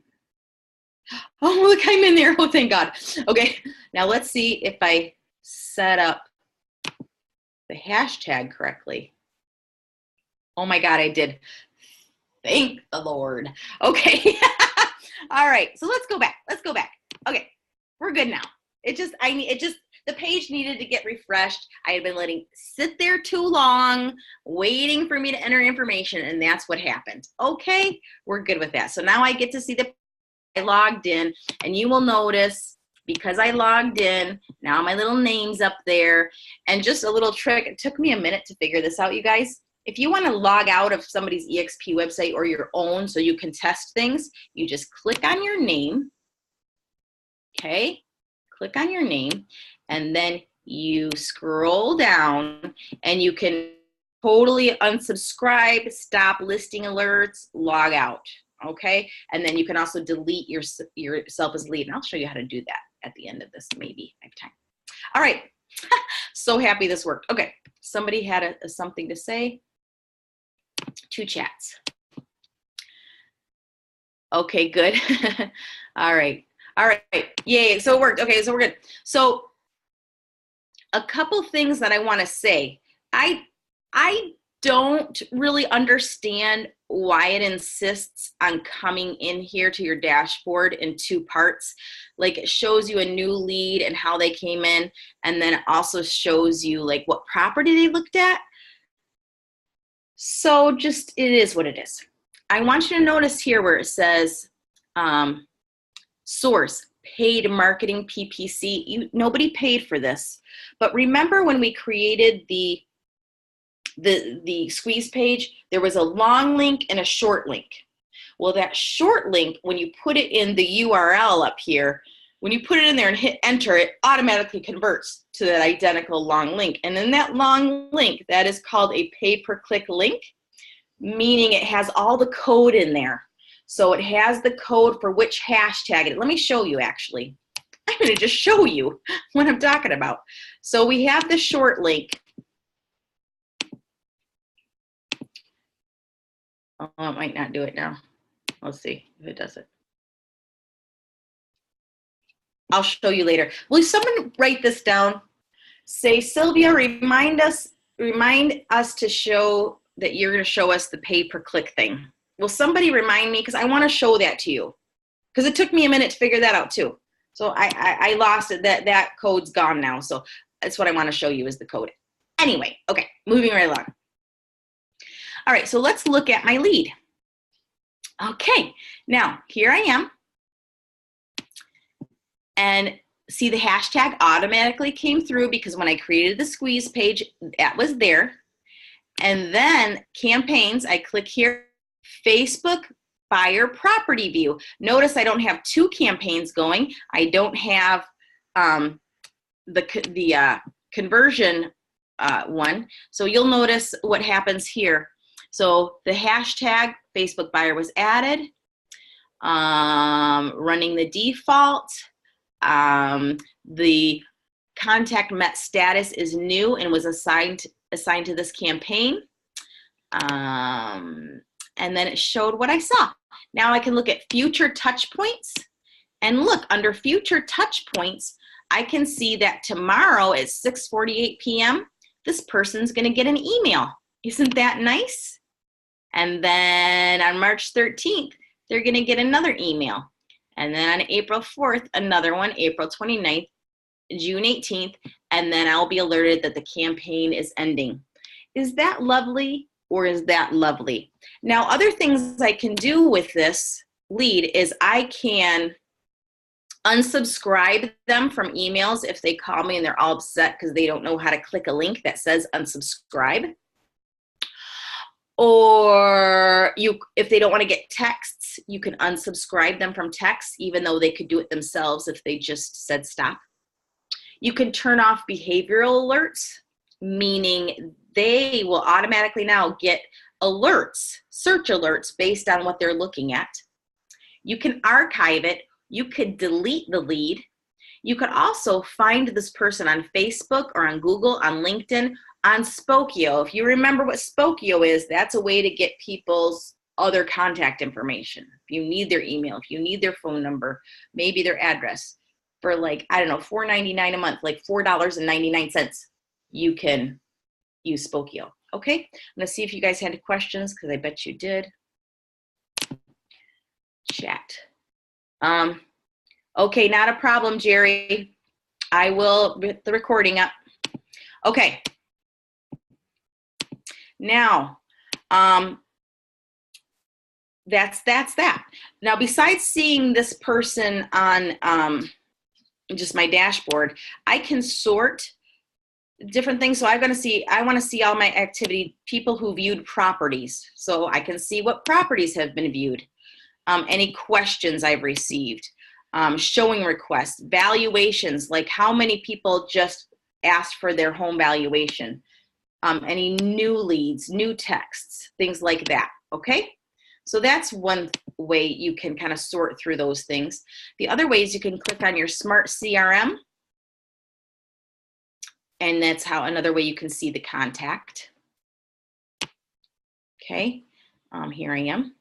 oh, look, I'm in there. Oh, thank God. Okay, now let's see if I set up the hashtag correctly. Oh my God, I did. Thank the Lord. Okay. All right. So let's go back. Okay. We're good now. The page needed to get refreshed. I had been letting it sit there too long, waiting for me to enter information, and that's what happened. Okay. We're good with that. So now I get to see I logged in, and you will notice because I logged in, now my little name's up there. And just a little trick, it took me a minute to figure this out, you guys. If you want to log out of somebody's EXP website or your own so you can test things, you just click on your name Okay, click on your name, and then you scroll down and you can totally unsubscribe, stop listing alerts, log out. Okay, and then you can also delete yourself as lead, and I'll show you how to do that at the end of this. Maybe I have time. All right, so happy this worked. Okay, somebody had something to say. 2 chats. Okay, good. All right. Yay, so it worked. Okay, so we're good. So a couple things that I want to say. I don't really understand why it insists on coming in here to your dashboard in 2 parts. Like, it shows you a new lead and how they came in, and then it also shows you like what property they looked at. So just, it is what it is. I want you to notice here where it says source, paid marketing PPC. Nobody paid for this. But remember when we created the squeeze page, there was a long link and a short link. Well, that short link, when you put it in the URL up here, when you put it in there and hit enter, it automatically converts to that identical long link. And in that long link, that is called a pay-per-click link, meaning it has all the code in there. So it has the code for which hashtag. Let me show you, actually. I'm going to just show you what I'm talking about. So we have the short link. Oh, it might not do it now. Let's see if it does it. I'll show you later. Will someone write this down? Say, Sylvia, remind us to show that you're going to show us the pay-per-click thing. Will somebody remind me? Because I want to show that to you. Because it took me a minute to figure that out too. So I lost it. That code's gone now. So that's what I want to show you is the code. Anyway, okay, moving right along. All right, so let's look at my lead. Okay, now here I am. And see, the hashtag automatically came through because when I created the squeeze page, that was there. And then campaigns, I click here, Facebook buyer property view. Notice I don't have 2 campaigns going. I don't have the conversion one. So you'll notice what happens here. So the hashtag Facebook buyer was added, running the default. The contact met status is new and was assigned to this campaign. And then it showed what I saw. Now I can look at future touch points, and look under future touch points, I can see that tomorrow at 6:48 p.m., this person's gonna get an email. Isn't that nice? And then on March 13th, they're gonna get another email. And then on April 4th, another one, April 29th, June 18th, and then I'll be alerted that the campaign is ending. Is that lovely, or is that lovely? Now, other things I can do with this lead is I can unsubscribe them from emails if they call me and they're all upset because they don't know how to click a link that says unsubscribe. Or if they don't want to get texts, you can unsubscribe them from texts, even though they could do it themselves if they just said stop. You can turn off behavioral alerts, meaning they will automatically now get alerts, search alerts based on what they're looking at. You can archive it. You could delete the lead. You could also find this person on Facebook or on Google, on LinkedIn, on Spokio. If you remember what Spokio is, that's a way to get people's other contact information. If you need their email, if you need their phone number, maybe their address, for like, I don't know, $4.99 a month, like $4.99, you can use Spokio. Okay, I'm gonna see if you guys had questions because I bet you did. Chat. Okay, not a problem, Jerry. I will get the recording up. Okay. Now, that's that. Now, besides seeing this person on just my dashboard, I can sort different things. So I want to see all my activity, people who viewed properties. So I can see what properties have been viewed, any questions I've received. showing requests, valuations, like how many people just asked for their home valuation, any new leads, new texts, things like that, okay? So that's one way you can kind of sort through those things. The other way is you can click on your Smart CRM, and that's how another way you can see the contact. Okay, here I am.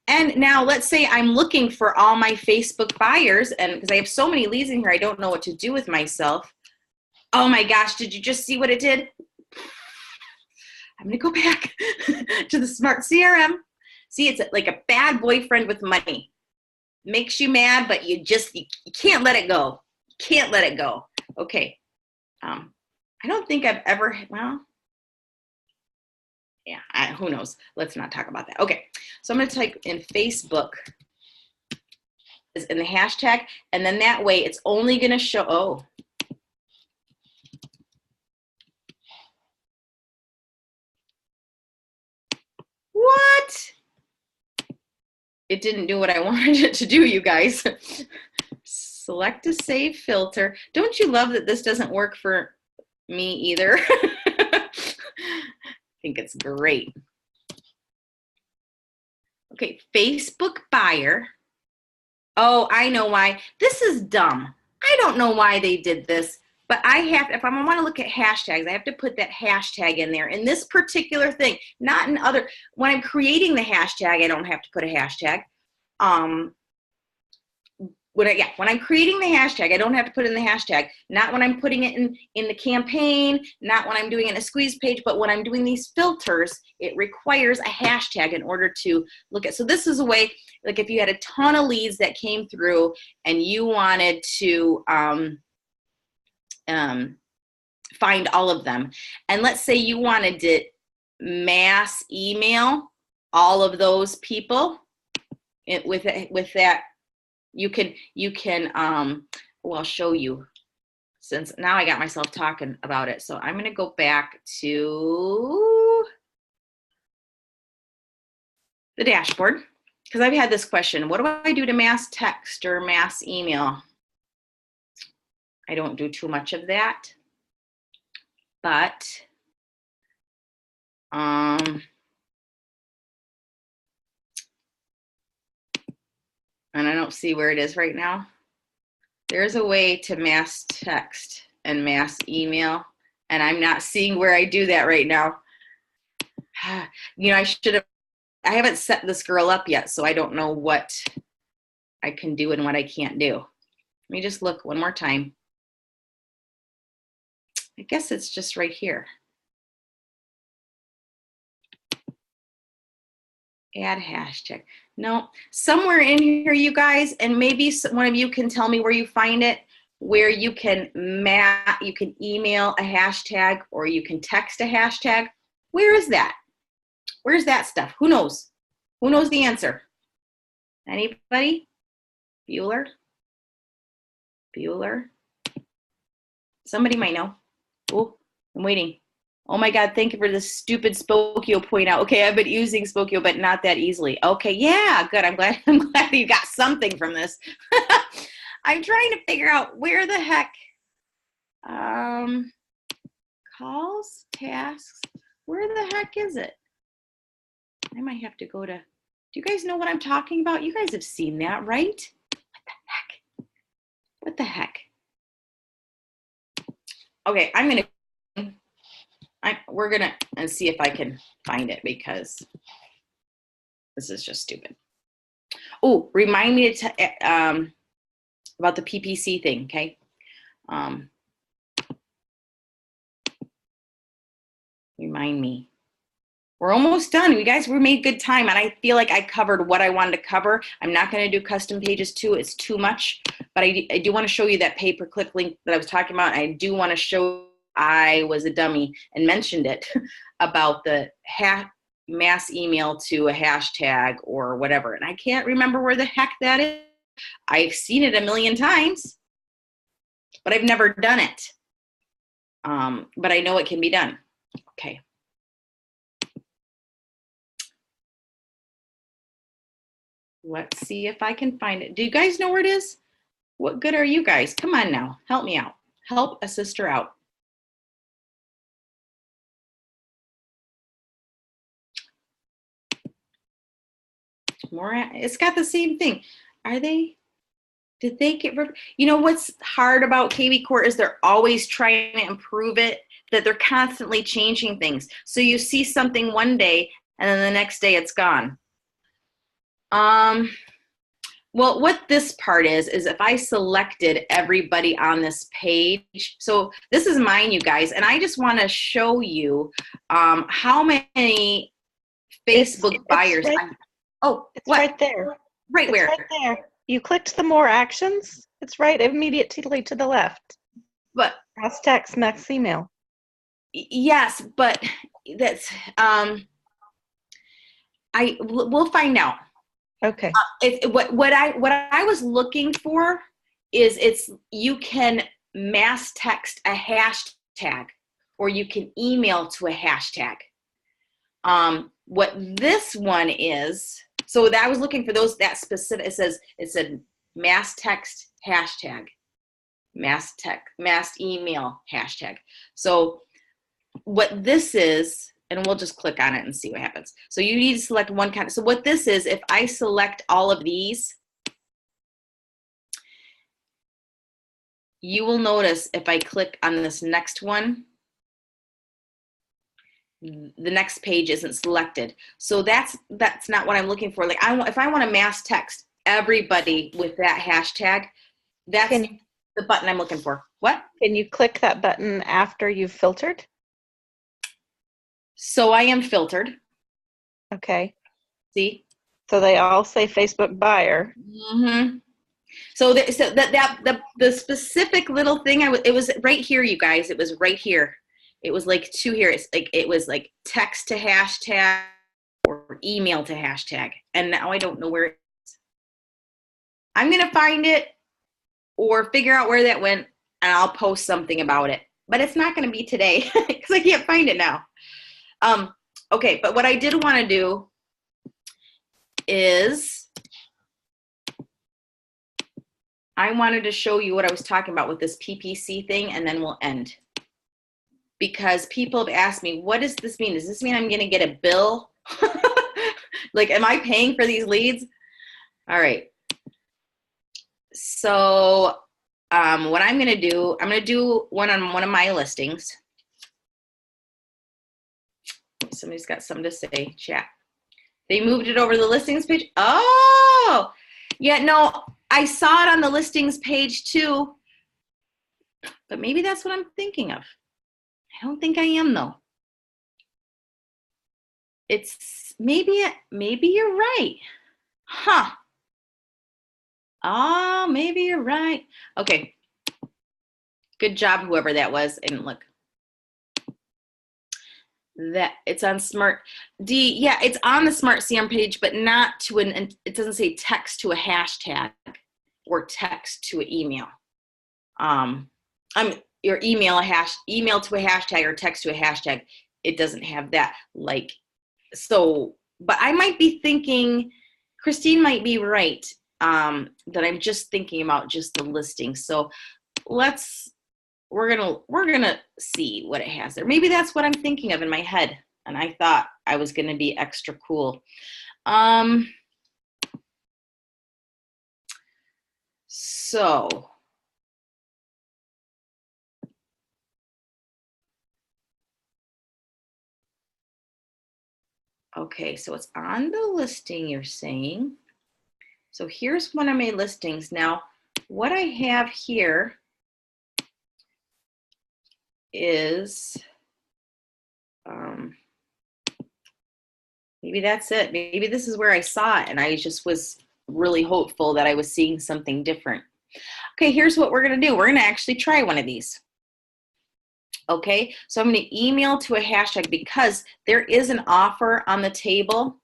And now let's say I'm looking for all my Facebook buyers, and because I have so many leads in here, I don't know what to do with myself. Oh my gosh, did you just see what it did? I'm gonna go back to the Smart CRM. See, it's like a bad boyfriend with money. Makes you mad, but you can't let it go. You can't let it go. Okay. I don't think I've ever, well, yeah, who knows? Let's not talk about that. Okay, so I'm going to type in Facebook in the hashtag, and then that way it's only going to show, oh. What? It didn't do what I wanted it to do, you guys. Select a save filter. Don't you love that this doesn't work for me either? I think it's great. Okay, Facebook buyer. Oh, I know why. This is dumb. I don't know why they did this, but I have, if I want to look at hashtags, I have to put that hashtag in there. In this particular thing, not in other, when I'm creating the hashtag, I don't have to put a hashtag. When I'm creating the hashtag, I don't have to put in the hashtag. Not when I'm putting it in the campaign, not when I'm doing it in a squeeze page, but when I'm doing these filters, it requires a hashtag in order to look at. So this is a way, like if you had a ton of leads that came through and you wanted to find all of them, and let's say you wanted to mass email all of those people with that. You can, well, I'll show you, since now I got myself talking about it. So I'm going to go back to the dashboard, because I've had this question. What do I do to mass text or mass email? I don't do too much of that, but and I don't see where it is right now. There's a way to mass text and mass email, and I'm not seeing where I do that right now. You know, I haven't set this girl up yet, so I don't know what I can do and what I can't do. Let me just look one more time. I guess it's just right here. Add hashtag. No, somewhere in here, you guys, and maybe one of you can tell me where you find it, where you can email a hashtag or you can text a hashtag. Where is that? Where's that stuff? Who knows? Who knows the answer? Anybody? Bueller? Somebody might know. Oh, I'm waiting. Oh my God, thank you for this stupid Spokio point out. Okay, I've been using Spokio, but not that easily. Okay, yeah, good. I'm glad you got something from this. I'm trying to figure out where the heck, calls, tasks, where the heck is it? I might have to go to, do you guys know what I'm talking about? You guys have seen that, right? What the heck? Okay, we're gonna see if I can find it, because this is just stupid. Oh, remind me about the PPC thing, okay? Remind me. We're almost done. You guys, we made good time, and I feel like I covered what I wanted to cover. I'm not going to do custom pages too. It's too much, but I do want to show you that pay-per-click link that I was talking about. I do want to show I was a dummy and mentioned it about the mass email to a hashtag or whatever. And I can't remember where the heck that is. I've seen it a million times, but I've never done it. But I know it can be done. Okay. Let's see if I can find it. Do you guys know where it is? What good are you guys? Come on now, help me out. Help a sister out. More, it's got the same thing. Are they? Did they get rid? You know what's hard about kvCore is they're always trying to improve it, that they're constantly changing things. So you see something one day and then the next day it's gone. Well, what this part is if I selected everybody on this page, so this is mine, you guys, and I just want to show you how many Facebook buyers. It's what? right there. Right where? Right there. You clicked the more actions. It's right immediately to the left. But Cross text, max email. Yes, but that's we'll find out. Okay. What I was looking for is you can mass text a hashtag or you can email to a hashtag. What this one is, so that I was looking for that specific, it said mass text hashtag, mass email hashtag. So what this is, and we'll just click on it and see what happens. So you need to select one kind. So what this is, if I select all of these, you will notice if I click on this next one, the next page isn't selected. So that's not what I'm looking for. Like if I want to mass text everybody with that hashtag, that's the button I'm looking for. What? Can you click that button after you've filtered? So I am filtered. Okay. See? So they all say Facebook buyer. Mm-hmm. So the specific little thing it was right here, you guys. It was right here. It was like two here. It was like text to hashtag or email to hashtag, and now I don't know where it is. I'm gonna find it or figure out where that went, and I'll post something about it. But it's not gonna be today because I can't find it now. Okay, but what I did want to do is I wanted to show you what I was talking about with this PPC thing, and then we'll end. Because people have asked me, what does this mean? Does this mean I'm going to get a bill? Like, am I paying for these leads? All right. So what I'm going to do, I'm going to do one on one of my listings. Somebody's got something to say, chat. They moved it over to the listings page. Oh, yeah, no, I saw it on the listings page too, but maybe that's what I'm thinking of. I don't think I am though. It's maybe you're right. Huh. Oh, maybe you're right. Okay. Good job, whoever that was. And look, that it's on Smart D. Yeah, it's on the Smart CM page, but not to it doesn't say text to a hashtag or text to an email. Your email to a hashtag or text to a hashtag. It doesn't have that. Like, so, but I might be thinking, Christine might be right, that I'm just thinking about just the listing. So we're gonna see what it has there. Maybe that's what I'm thinking of in my head, and I thought I was gonna be extra cool. So okay, so it's on the listing, you're saying. So here's one of my listings. Now, what I have here is, maybe that's it. Maybe this is where I saw it and I just was really hopeful that I was seeing something different. Okay, here's what we're gonna do. We're gonna actually try one of these. Okay, so I'm gonna email to a hashtag because there is an offer on the table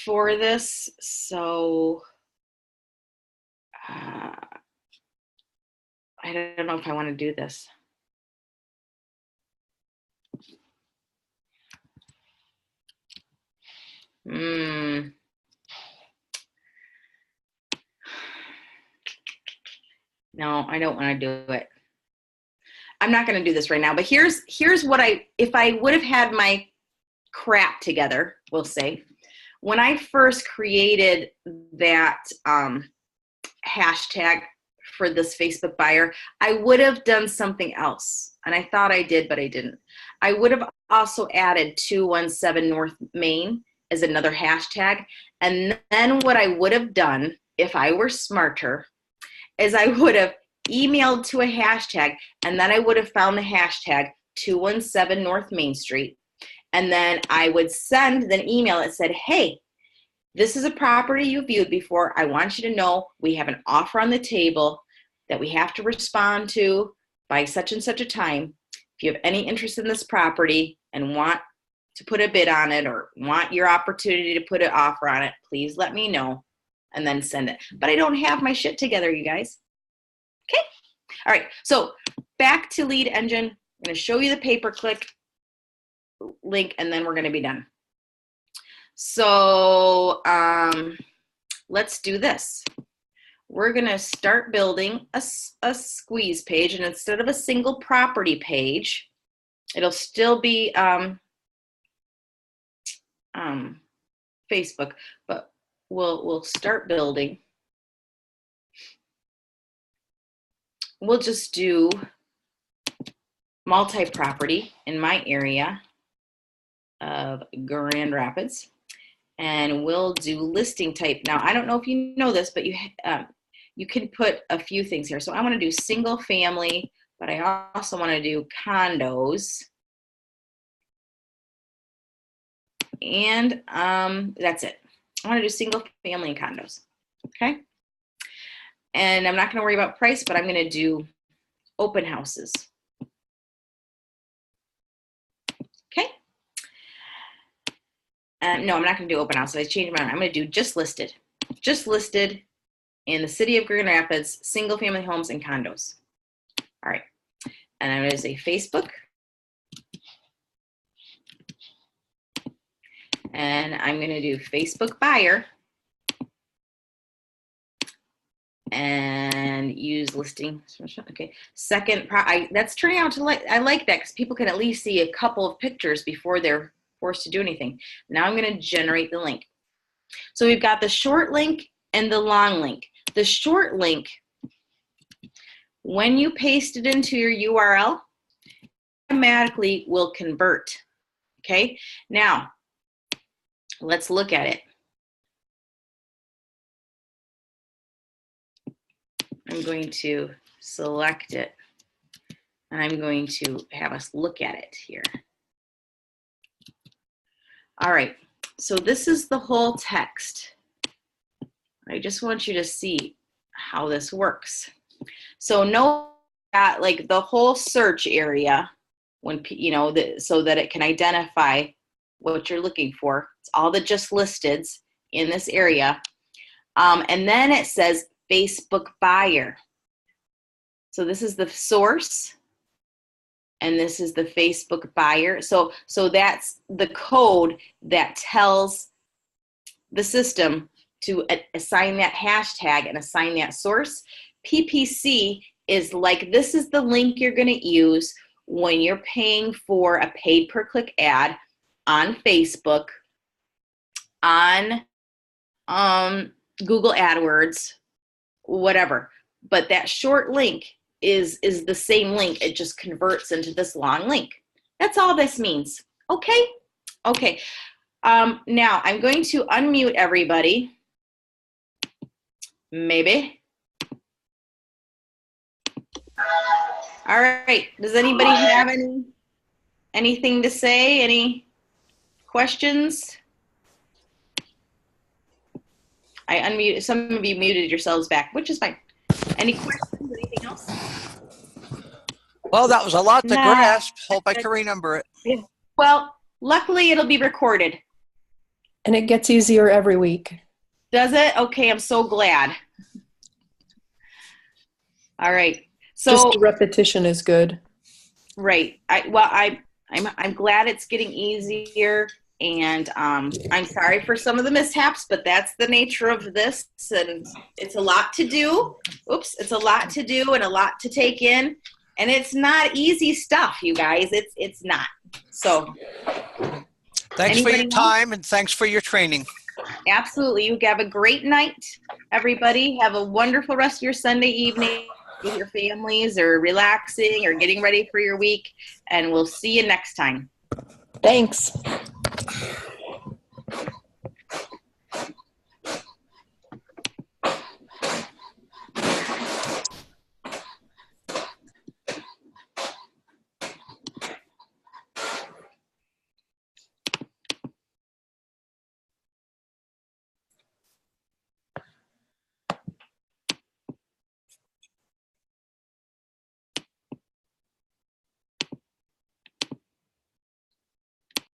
for this. So I don't know if I want to do this. No, I don't want to do it. I'm not going to do this right now, but here's what if I would have had my crap together, we'll say, when I first created that hashtag for this Facebook buyer, I would have done something else. And I thought I did, but I didn't. I would have also added 217 North Main as another hashtag. And then what I would have done, if I were smarter, is I would have emailed to a hashtag, and then I would have found the hashtag 217 North Main Street. And then I would send an email that said, hey, this is a property you viewed before. I want you to know we have an offer on the table that we have to respond to by such and such a time. If you have any interest in this property and want to put a bid on it or want your opportunity to put an offer on it, please let me know, and then send it. But I don't have my shit together, you guys. Okay. All right. So back to lead engine. I'm going to show you the pay-per-click link, and then we're going to be done. So let's do this. We're going to start building a squeeze page, and instead of a single property page, it'll still be Facebook, but we'll start building. We'll just do multi-property in my area of Grand Rapids, and we'll do listing type. Now, I don't know if you know this, but you can put a few things here. So I want to do single family, but I also want to do condos. And that's it. I want to do single family and condos. Okay. And I'm not going to worry about price, but I'm going to do open houses. Okay. No, I'm not going to do open houses. I changed my mind. I'm going to do just listed. Just listed in the city of Grand Rapids, single family homes and condos. All right. And I'm going to say Facebook. And I'm going to do Facebook buyer and use listing. Okay. Second, that's turning out to I like that because people can at least see a couple of pictures before they're forced to do anything. Now I'm going to generate the link. So we've got the short link and the long link. The short link, when you paste it into your URL, automatically will convert. Okay. Now, let's look at it. I'm going to select it, and I'm going to have us look at it here. All right, so this is the whole text. I just want you to see how this works. So know that like the whole search area, when so that it can identify what you're looking for. It's all the just listeds in this area. And then it says Facebook buyer. So this is the source, and this is the Facebook buyer. So that's the code that tells the system to assign that hashtag and assign that source. PPC is like, this is the link you're going to use when you're paying for a paid per click ad on Facebook, on Google AdWords, whatever. But that short link is the same link. It just converts into this long link. That's all this means. Okay? Okay. Now I'm going to unmute everybody. Maybe. All right. Does anybody have anything to say? Any questions? I unmuted. Some of you muted yourselves back, which is fine. Any questions? Anything else? Well, that was a lot to grasp. Hope I can remember it. Yeah. Well, luckily it'll be recorded. And it gets easier every week. Does it? Okay, I'm so glad. All right. So just repetition is good. Right. I'm glad it's getting easier. And I'm sorry for some of the mishaps, but that's the nature of this. And it's a lot to do. Oops, it's a lot to do and a lot to take in. And it's not easy stuff, you guys. It's not. So Thanks for your anybody else? time and thanks for your training. Absolutely. You have a great night, everybody. Have a wonderful rest of your Sunday evening with your families or relaxing or getting ready for your week. And we'll see you next time. Thanks.